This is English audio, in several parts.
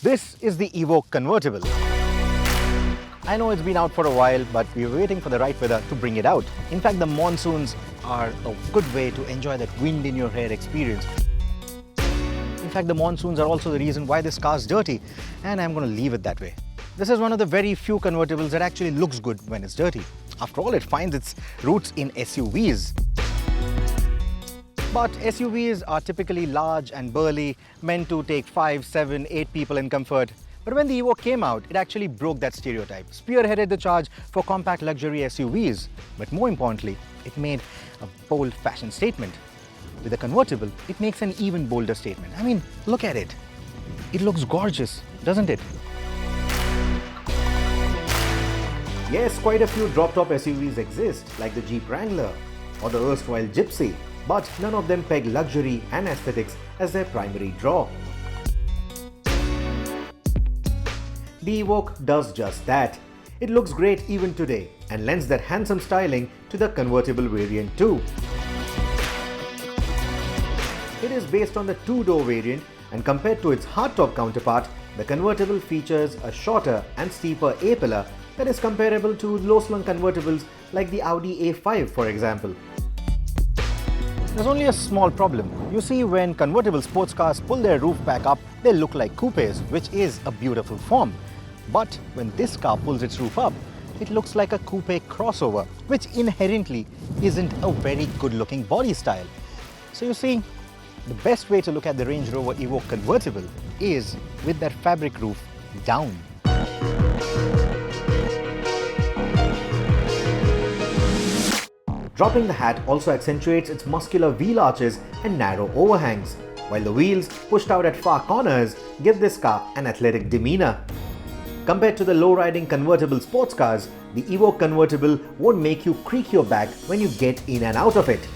This is the Evoque Convertible. I know it's been out for a while, but we're waiting for the right weather to bring it out. In fact, the monsoons are a good way to enjoy that wind in your hair experience. In fact, the monsoons are also the reason why this car's dirty, and I'm going to leave it that way. This is one of the very few convertibles that actually looks good when it's dirty. After all, it finds its roots in SUVs. But SUVs are typically large and burly, meant to take 5, 7, 8 people in comfort. But when the Evoque came out, it actually broke that stereotype, spearheaded the charge for compact luxury SUVs. But more importantly, it made a bold fashion statement. With a convertible, it makes an even bolder statement. I mean, look at it. It looks gorgeous, doesn't it? Yes, quite a few drop-top SUVs exist, like the Jeep Wrangler or the erstwhile Gypsy, but none of them peg luxury and aesthetics as their primary draw. The Evoque does just that. It looks great even today and lends that handsome styling to the convertible variant too. It is based on the two-door variant, and compared to its hardtop counterpart, the convertible features a shorter and steeper A-pillar that is comparable to low-slung convertibles like the Audi A5, for example. There's only a small problem. You see, when convertible sports cars pull their roof back up, they look like coupes, which is a beautiful form. But when this car pulls its roof up, it looks like a coupe crossover, which inherently isn't a very good-looking body style. So you see, the best way to look at the Range Rover Evoque Convertible is with that fabric roof down. Dropping the hat also accentuates its muscular wheel arches and narrow overhangs, while the wheels, pushed out at far corners, give this car an athletic demeanor. Compared to the low-riding convertible sports cars, the Evoque Convertible won't make you creak your back when you get in and out of it.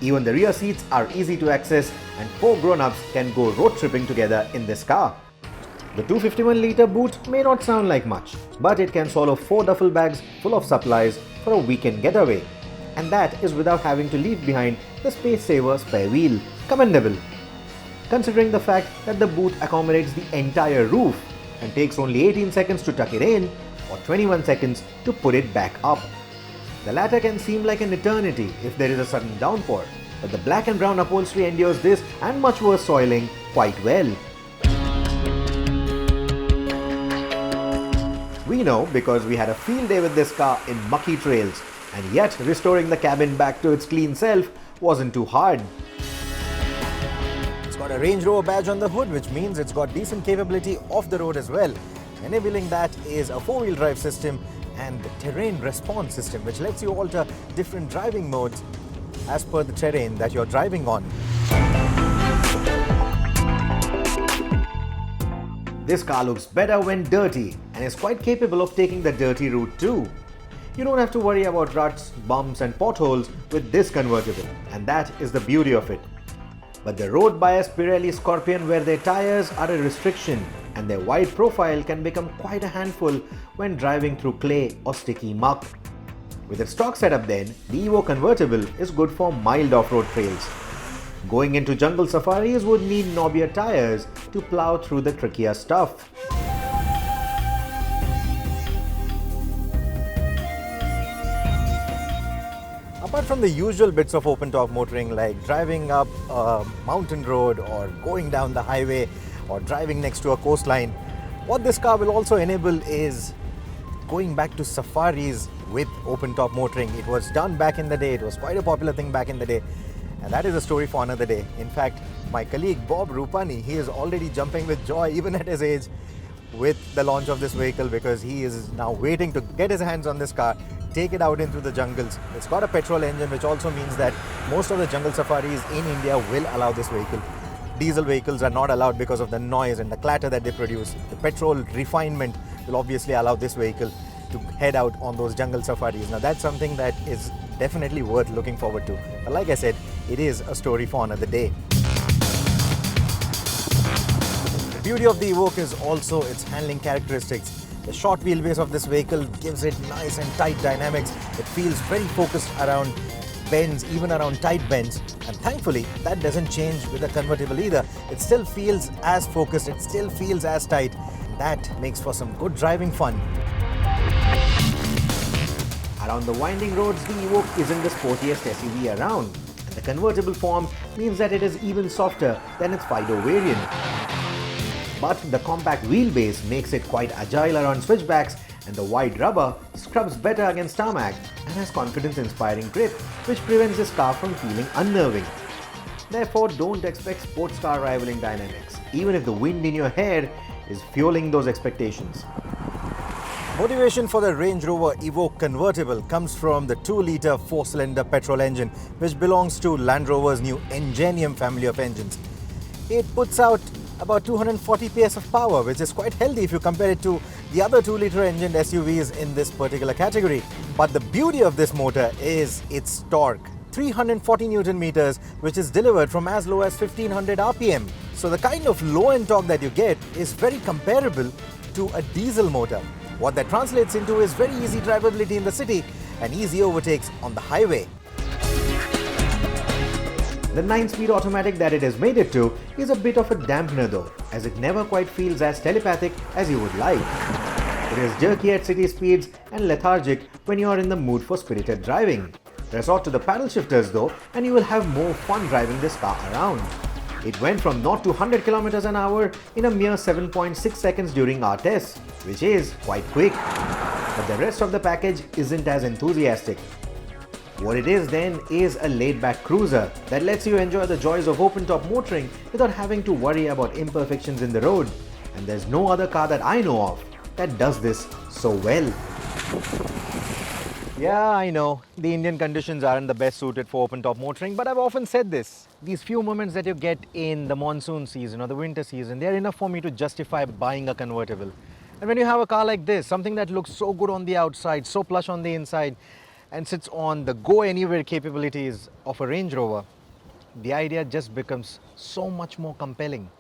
Even the rear seats are easy to access, and 4 grown-ups can go road tripping together in this car. The 251-litre boot may not sound like much, but it can swallow 4 duffel bags full of supplies for a weekend getaway. And that is without having to leave behind the space-saver spare wheel. Commendable, considering the fact that the boot accommodates the entire roof and takes only 18 seconds to tuck it in or 21 seconds to put it back up. The latter can seem like an eternity if there is a sudden downpour, but the black and brown upholstery endures this and much worse soiling quite well. We know because we had a field day with this car in mucky trails, and yet restoring the cabin back to its clean self wasn't too hard. It's got a Range Rover badge on the hood, which means it's got decent capability off the road as well. Enabling that is a 4-wheel drive system and the terrain response system, which lets you alter different driving modes as per the terrain that you're driving on. This car looks better when dirty and is quite capable of taking the dirty route too. You don't have to worry about ruts, bumps and potholes with this convertible, and that is the beauty of it. But the road-biased Pirelli Scorpion wear their tires are a restriction, and their wide profile can become quite a handful when driving through clay or sticky muck. With its stock setup then, the Evoque Convertible is good for mild off-road trails. Going into jungle safaris would need knobbier tires to plow through the trickier stuff. Apart from the usual bits of open-top motoring like driving up a mountain road or going down the highway or driving next to a coastline, what this car will also enable is going back to safaris with open-top motoring. It was done back in the day, it was quite a popular thing back in the day, and that is a story for another day. In fact, my colleague Bob Rupani, he is already jumping with joy even at his age with the launch of this vehicle, because he is now waiting to get his hands on this car, take it out into the jungles. It's got a petrol engine, which also means that most of the jungle safaris in India will allow this vehicle. Diesel vehicles are not allowed because of the noise and the clatter that they produce. The petrol refinement will obviously allow this vehicle to head out on those jungle safaris. Now that's something that is definitely worth looking forward to. But like I said, it is a story for another day. The beauty of the Evoque is also its handling characteristics. The short wheelbase of this vehicle gives it nice and tight dynamics. It feels very focused around bends even around tight bends, and thankfully that doesn't change with a convertible either. It still feels as focused, it still feels as tight. That makes for some good driving fun. Around the winding roads, the Evoque isn't the sportiest SUV around, and the convertible form means that it is even softer than its five-door variant. But the compact wheelbase makes it quite agile around switchbacks, and the wide rubber scrubs better against tarmac and has confidence-inspiring grip, which prevents this car from feeling unnerving. Therefore, don't expect sports car rivaling dynamics, even if the wind in your hair is fueling those expectations. Motivation for the Range Rover Evoque Convertible comes from the 2-litre 4-cylinder petrol engine, which belongs to Land Rover's new Ingenium family of engines. It puts out about 240 PS of power, which is quite healthy if you compare it to the other 2-litre engined SUVs in this particular category. But the beauty of this motor is its torque, 340 Newton meters, which is delivered from as low as 1500 RPM. So the kind of low-end torque that you get is very comparable to a diesel motor. What that translates into is very easy drivability in the city and easy overtakes on the highway. The 9-speed automatic that it has made it to is a bit of a dampener though, as it never quite feels as telepathic as you would like. It is jerky at city speeds and lethargic when you are in the mood for spirited driving. Resort to the paddle shifters though, and you will have more fun driving this car around. It went from 0 to 100 km an hour in a mere 7.6 seconds during our test, which is quite quick. But the rest of the package isn't as enthusiastic. What it is then is a laid-back cruiser that lets you enjoy the joys of open-top motoring without having to worry about imperfections in the road. And there's no other car that I know of that does this so well. Yeah, I know, the Indian conditions aren't the best suited for open-top motoring, but I've often said this. These few moments that you get in the monsoon season or the winter season, they're enough for me to justify buying a convertible. And when you have a car like this, something that looks so good on the outside, so plush on the inside, and sits on the go-anywhere capabilities of a Range Rover, the idea just becomes so much more compelling.